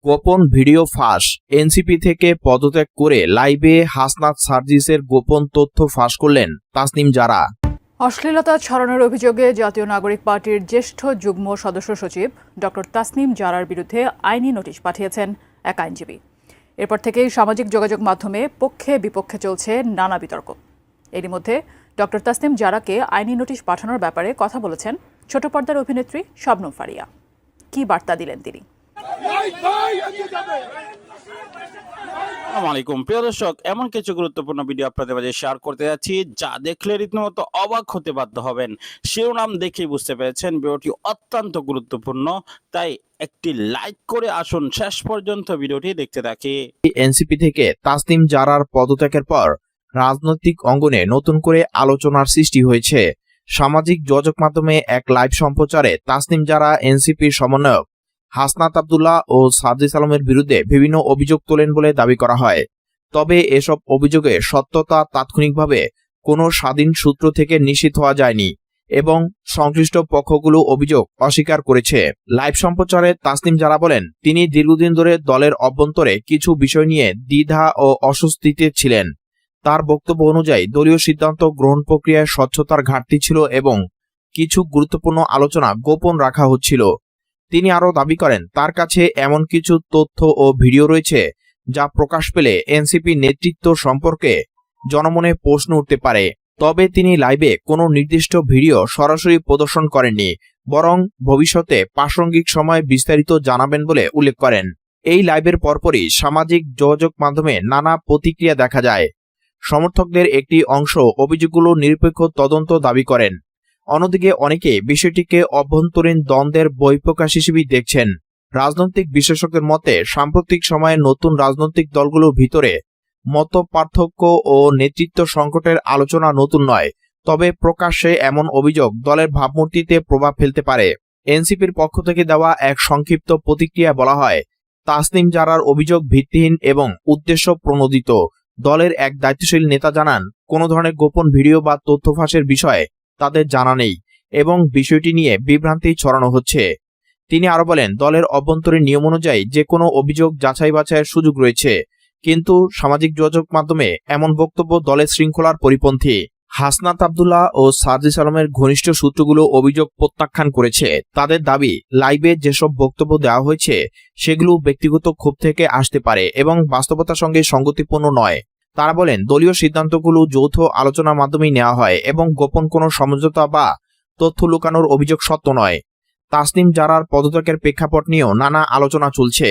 গোপন ভিডিও ফাঁস। এনসিপি থেকে পদত্যাগ করে লাইভে হাসনাত সার্জিসের গোপন তথ্য ফাঁস করলেন তাসনিম জারা। অশ্লীলতা ছড়ানোর অভিযোগে জাতীয় নাগরিক পার্টির জ্যেষ্ঠ যুগ্ম সদস্য সচিব ডক্টর তাসনিম জারার বিরুদ্ধে আইনি নোটিশ পাঠিয়েছেন এক আইনজীবী। এরপর থেকেই সামাজিক যোগাযোগ মাধ্যমে পক্ষে বিপক্ষে চলছে নানা বিতর্ক। এরই মধ্যে ডক্টর তাসনিম জারাকে আইনি নোটিশ পাঠানোর ব্যাপারে কথা বলেছেন ছোট পর্দার অভিনেত্রী শবনম ফারিয়া। কি বার্তা দিলেন তিনি? আসসালামু আলাইকুম প্রিয় দর্শক, এমন কিছু গুরুত্বপূর্ণ ভিডিও আপনাদের মাঝে শেয়ার করতে যাচ্ছি যা দেখলে রীতিমতো অবাক হতে বাধ্য হবেন। শিরোনাম দেখেই বুঝতে পেরেছেন ভিডিওটি অত্যন্ত গুরুত্বপূর্ণ, তাই একটি লাইক করে আসুন শেষ পর্যন্ত ভিডিওটি দেখতে থাকি। এনসিপি থেকে তাসনিম জারার পদত্যাগের পর রাজনৈতিক অঙ্গনে নতুন করে আলোচনার সৃষ্টি হয়েছে। সামাজিক যোগাযোগ মাধ্যমে এক লাইভ সম্প্রচারে তাসনিম জারা এনসিপির সমন্বয়ক হাসনাত আব্দুল্লাহ ও সার্জিস আলমের বিরুদ্ধে বিভিন্ন অভিযোগ তোলেন বলে দাবি করা হয়। তবে এসব অভিযোগে সত্যতা তাৎক্ষণিকভাবে কোনো স্বাধীন সূত্র থেকে নিশ্চিত হওয়া যায়নি এবং সংশ্লিষ্ট পক্ষগুলো অভিযোগ অস্বীকার করেছে। লাইভ সম্প্রচারে তাসনিম জারা বলেন, তিনি দীর্ঘদিন ধরে দলের অভ্যন্তরে কিছু বিষয় নিয়ে দ্বিধা ও অস্বস্তিতে ছিলেন। তার বক্তব্য অনুযায়ী দলীয় সিদ্ধান্ত গ্রহণ প্রক্রিয়ায় স্বচ্ছতার ঘাটতি ছিল এবং কিছু গুরুত্বপূর্ণ আলোচনা গোপন রাখা হচ্ছিল। তিনি আরও দাবি করেন, তার কাছে এমন কিছু তথ্য ও ভিডিও রয়েছে যা প্রকাশ পেলে এনসিপি নেতৃত্ব সম্পর্কে জনমনে প্রশ্ন উঠতে পারে। তবে তিনি লাইভে কোনো নির্দিষ্ট ভিডিও সরাসরি প্রদর্শন করেননি, বরং ভবিষ্যতে প্রাসঙ্গিক সময়ে বিস্তারিত জানাবেন বলে উল্লেখ করেন। এই লাইভের পরপরই সামাজিক যোগাযোগ মাধ্যমে নানা প্রতিক্রিয়া দেখা যায়। সমর্থকদের একটি অংশ অভিযোগগুলো নিরপেক্ষ তদন্ত দাবি করেন। অন্যদিকে অনেকে বিষয়টিকে অভ্যন্তরীণ দ্বন্দ্বের বহিঃপ্রকাশ হিসেবেই দেখছেন। রাজনৈতিক বিশেষজ্ঞদের মতে সাম্প্রতিক সময়ে নতুন রাজনৈতিক দলগুলোর ভিতরে মত পার্থক্য ও নেতৃত্ব সংকটের আলোচনা নতুন নয়, তবে প্রকাশ্যে এমন অভিযোগ দলের ভাবমূর্তিতে প্রভাব ফেলতে পারে। এনসিপির পক্ষ থেকে দেওয়া এক সংক্ষিপ্ত প্রতিক্রিয়া বলা হয়, তাসনিম জারার অভিযোগ ভিত্তিহীন এবং উদ্দেশ্য প্রণোদিত। দলের এক দায়িত্বশীল নেতা জানান, কোনো ধরনের গোপন ভিডিও বা তথ্য ফাঁসের বিষয়ে তাদের জানা নেই এবং বিষয়টি নিয়ে বিভ্রান্তি ছড়ানো হচ্ছে। তিনি আরো বলেন, দলের অভ্যন্তরীণ নিয়ম অনুযায়ী যে কোনো অভিযোগ যাচাই বাছাইয়ের সুযোগ রয়েছে, কিন্তু সামাজিক যোগাযোগ মাধ্যমে এমন বক্তব্য দলের শৃঙ্খলার পরিপন্থী। হাসনাত আব্দুল্লাহ ও সার্জিস আলমের ঘনিষ্ঠ সূত্রগুলো অভিযোগ প্রত্যাখ্যান করেছে। তাদের দাবি, লাইভে যেসব বক্তব্য দেওয়া হয়েছে সেগুলো ব্যক্তিগত ক্ষোভ থেকে আসতে পারে এবং বাস্তবতার সঙ্গে সঙ্গতিপূর্ণ নয়। তারা বলেন, দলীয় সিদ্ধান্তগুলো যৌথ আলোচনার মাধ্যমেই নেওয়া হয় এবং গোপন কোনো সমঝোতা বা তথ্য লুকানোর অভিযোগ সত্য নয়। তাসনিম জারার পদত্যাগের প্রেক্ষাপট নিয়েও নানা আলোচনা চলছে।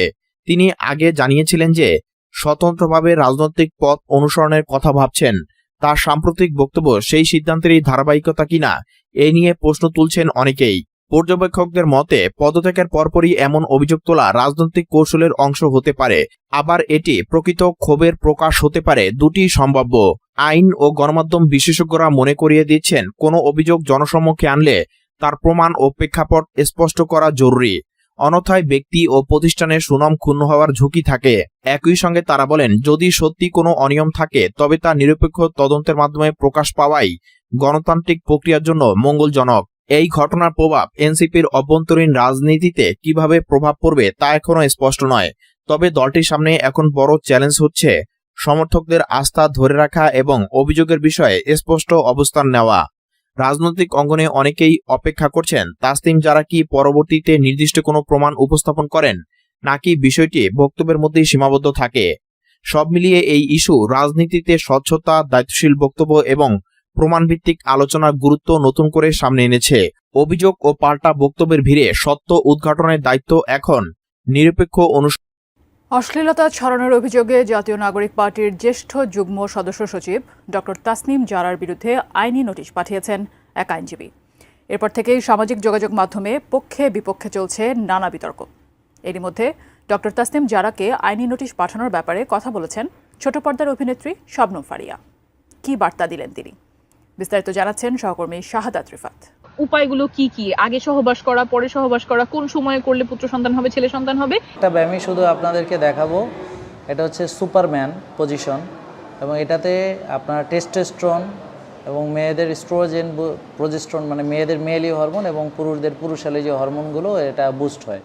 তিনি আগে জানিয়েছিলেন যে স্বতন্ত্রভাবে রাজনৈতিক পথ অনুসরণের কথা ভাবছেন। তার সাম্প্রতিক বক্তব্য সেই সিদ্ধান্তেরই ধারাবাহিকতা কিনা এ নিয়ে প্রশ্ন তুলছেন অনেকেই। পর্যবেক্ষকদের মতে পদত্যাগের পরপরই এমন অভিযোগ তোলা রাজনৈতিক কৌশলের অংশ হতে পারে, আবার এটি প্রকৃত ক্ষোভের প্রকাশ হতে পারে। দুটি সম্ভাব্য। আইন ও গণমাধ্যম বিশেষজ্ঞরা মনে করিয়ে দিচ্ছেন, কোনো অভিযোগ জনসম্মুখে আনলে তার প্রমাণ ও প্রেক্ষাপট স্পষ্ট করা জরুরি, অন্যথায় ব্যক্তি ও প্রতিষ্ঠানের সুনাম ক্ষুণ্ণ হওয়ার ঝুঁকি থাকে। একই সঙ্গে তারা বলেন, যদি সত্যি কোনো অনিয়ম থাকে তবে তা নিরপেক্ষ তদন্তের মাধ্যমে প্রকাশ পাওয়াই গণতান্ত্রিক প্রক্রিয়ার জন্য মঙ্গলজনক। এই ঘটনার প্রভাব এনসিপির অভ্যন্তরীণ রাজনীতিতে কিভাবে প্রভাব পড়বে তা এখনো স্পষ্ট নয়। তবে দলটির সামনে এখন বড় চ্যালেঞ্জ হচ্ছে সমর্থকদের আস্থা ধরে রাখা এবং অভিযোগের বিষয়ে স্পষ্ট অবস্থান নেওয়া। রাজনৈতিক অঙ্গনে অনেকেই অপেক্ষা করছেন তাসনিম জারা কি পরবর্তীতে নির্দিষ্ট কোনো প্রমাণ উপস্থাপন করেন, নাকি বিষয়টি বক্তব্যের মধ্যেই সীমাবদ্ধ থাকে। সব মিলিয়ে এই ইস্যু রাজনীতিতে স্বচ্ছতা, দায়িত্বশীল বক্তব্য এবং প্রমাণভিত্তিক আলোচনার গুরুত্ব নতুন করে সামনে এনেছে। অভিযোগ ও পাল্টা বক্তব্যের ভিড়ে সত্য উদ্ঘাটনের দায়িত্ব এখন নিরপেক্ষ অশ্লীলতা ছড়ানোর অভিযোগে জাতীয় নাগরিক পার্টির জ্যেষ্ঠ যুগ্ম সদস্য সচিব ডক্টর তাসনিম জারার বিরুদ্ধে আইনি নোটিশ পাঠিয়েছেন এক আইনজীবী। এরপর থেকেই সামাজিক যোগাযোগ মাধ্যমে পক্ষে বিপক্ষে চলছে নানা বিতর্ক। এরই মধ্যে ডক্টর তাসনিম জারাকে আইনি নোটিশ পাঠানোর ব্যাপারে কথা বলেছেন ছোট পর্দার অভিনেত্রী শবনম ফারিয়া। কি বার্তা দিলেন তিনি? বিস্তারিত জানাচ্ছেন সহকর্মী শাহাদাত রিফাত। উপায়গুলো কি কি? আগে সহবাস করা, পরে সহবাস করা, কোন সময়ে করলে পুত্র সন্তান হবে, ছেলে সন্তান হবে? একটা ব্যায়ামই শুধু আপনাদেরকে দেখাবো। এটা হচ্ছে সুপারম্যান পজিশন এবং এটাতে আপনার টেস্টোস্টেরন এবং মেয়েদের স্ট্রোজেন, প্রজেস্টেরন মানে মেয়েদের মেয়েলি হরমোন এবং পুরুষদের পুরুষালী যে হরমোনগুলো এটা বুস্ট হয়।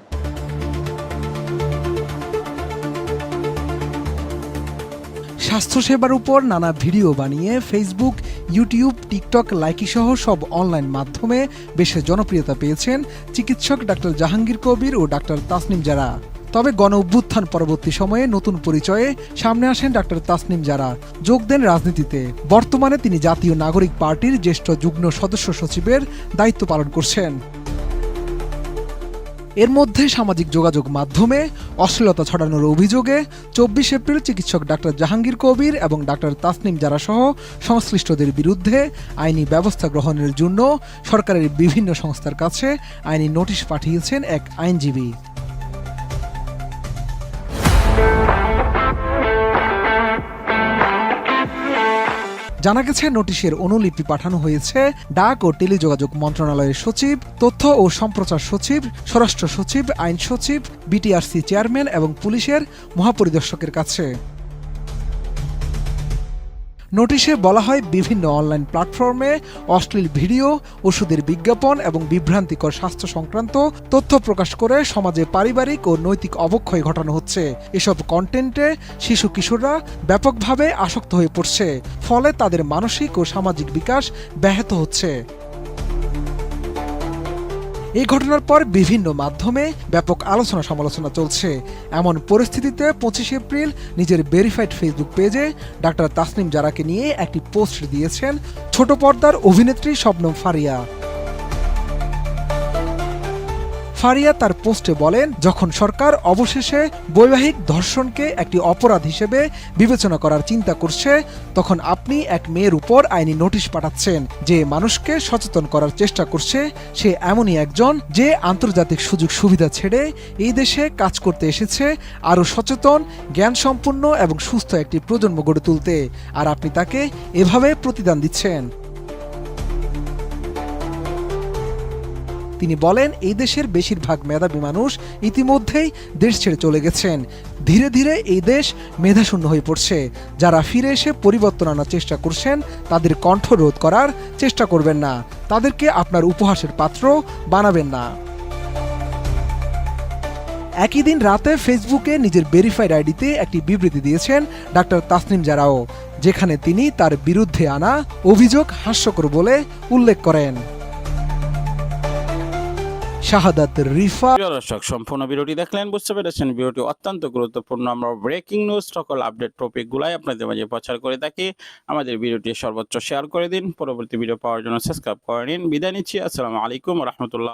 স্বাস্থ্যসেবার উপর নানা ভিডিও বানিয়ে ফেসবুক, ইউটিউব, টিকটক, লাইকি সহ সব অনলাইন মাধ্যমে বেশ জনপ্রিয়তা পেয়েছেন চিকিৎসক ডাক্তার জাহাঙ্গীর কবির ও ডাক্তার তাসনিম জারা। তবে গণ অভ্যুত্থান পরবর্তী সময়ে নতুন পরিচয়ে সামনে আসেন ডাক্তার তাসনিম জারা, যোগ দেন রাজনীতিতে। বর্তমানে তিনি জাতীয় নাগরিক পার্টির জ্যেষ্ঠ যুগ্ম সদস্য সচিবের দায়িত্ব পালন করছেন। এর মধ্যে সামাজিক যোগাযোগ মাধ্যমে অশ্লীলতা ছড়ানোর অভিযোগে 24 এপ্রিল চিকিৎসক ডাক্তার জাহাঙ্গীর কবির এবং ডাক্তার তাসনিম জারা সহ সংশ্লিষ্টদের বিরুদ্ধে আইনি ব্যবস্থা গ্রহণের জন্য সরকারের বিভিন্ন সংস্থার কাছে আইনি নোটিশ পাঠিয়েছেন এক আইনজীবী। জানা গেছে নোটিশের অনুলিপি পাঠানো হয়েছে ডাক ও টেলিযোগাযোগ মন্ত্রণালয়ের সচিব, তথ্য ও সম্প্রচার সচিব, স্বরাষ্ট্র সচিব, আইন সচিব, বিটিআরসি চেয়ারম্যান এবং পুলিশের মহাপরিদর্শকের কাছে। নোটিশে বলা হয় বিভিন্ন অনলাইন প্ল্যাটফর্মে অশ্লীল ভিডিও, ওষুধের বিজ্ঞাপন এবং বিভ্রান্তিকর স্বাস্থ্য সংক্রান্ত তথ্য প্রকাশ করে সমাজে পারিবারিক ও নৈতিক অবক্ষয় ঘটানো হচ্ছে। এসব কন্টেন্টে শিশু কিশোররা ব্যাপকভাবে আসক্ত হয়ে পড়ছে, ফলে তাদের মানসিক ও সামাজিক বিকাশ ব্যাহত হচ্ছে। এই ঘটনার পর বিভিন্ন মাধ্যমে ব্যাপক আলোচনা সমালোচনা চলছে। এমন পরিস্থিতিতে 25 এপ্রিল নিজের ভেরিফাইড ফেসবুক পেজে ডাক্তার তাসনিম জারাকে নিয়ে একটি পোস্ট দিয়েছেন ছোট পর্দার অভিনেত্রী শবনম ফারিয়া। ফারিয়া তার পোস্টে বলেন, যখন সরকার অবশেষে বৈবাহিক ধর্ষণকে একটি অপরাধ হিসেবে বিবেচনা করার চিন্তা করছে, তখন আপনি এক মেয়ের উপর আইনি নোটিশ পাঠাচ্ছেন যে মানুষকে সচেতন করার চেষ্টা করছে সে এমনই একজন যে আন্তর্জাতিক সুযোগ সুবিধা ছেড়ে এই দেশে কাজ করতে এসেছে আরও সচেতন, জ্ঞানসম্পন্ন এবং সুস্থ একটি প্রজন্ম গড়ে তুলতে, আর আপনি তাকে এভাবে প্রতিদান দিচ্ছেন। তিনি বলেন, এই দেশের বেশিরভাগ মেধাবী মানুষ ইতিমধ্যেই দেশ ছেড়ে চলে গেছেন। ধীরে ধীরে এই দেশ মেধাশূন্য হয়ে পড়ছে। যারা ফিরে এসে পরিবর্তন আনার চেষ্টা করছেন তাদের কণ্ঠ রোধ করার চেষ্টা করবেন না, তাদেরকে আপনার উপহাসের পাত্র বানাবেন না। একই দিন রাতে ফেসবুকে নিজের ভেরিফাইড আইডিতে একটি বিবৃতি দিয়েছেন ডাক্তার তাসনিম জারাও, যেখানে তিনি তার বিরুদ্ধে আনা অভিযোগ হাস্যকর বলে উল্লেখ করেন। শাহাদাত রিফা। প্রিয় দর্শক, সম্পূর্ণ ভিডিওটি দেখলেন, বুঝতে পেরেছেন ভিডিওটি অত্যন্ত গুরুত্বপূর্ণ। আমরা ব্রেকিং নিউজ সকল আপডেট টপিক গুলাই আপনাদের মাঝে প্রচার করে থাকি। আমাদের ভিডিওটি সর্বোচ্চ শেয়ার করে দিন। পরবর্তী ভিডিও পাওয়ার জন্য সাবস্ক্রাইব করে নিন। বিদায় নিচ্ছি। আসসালামু আলাইকুম ওয়া রাহমাতুল্লাহ।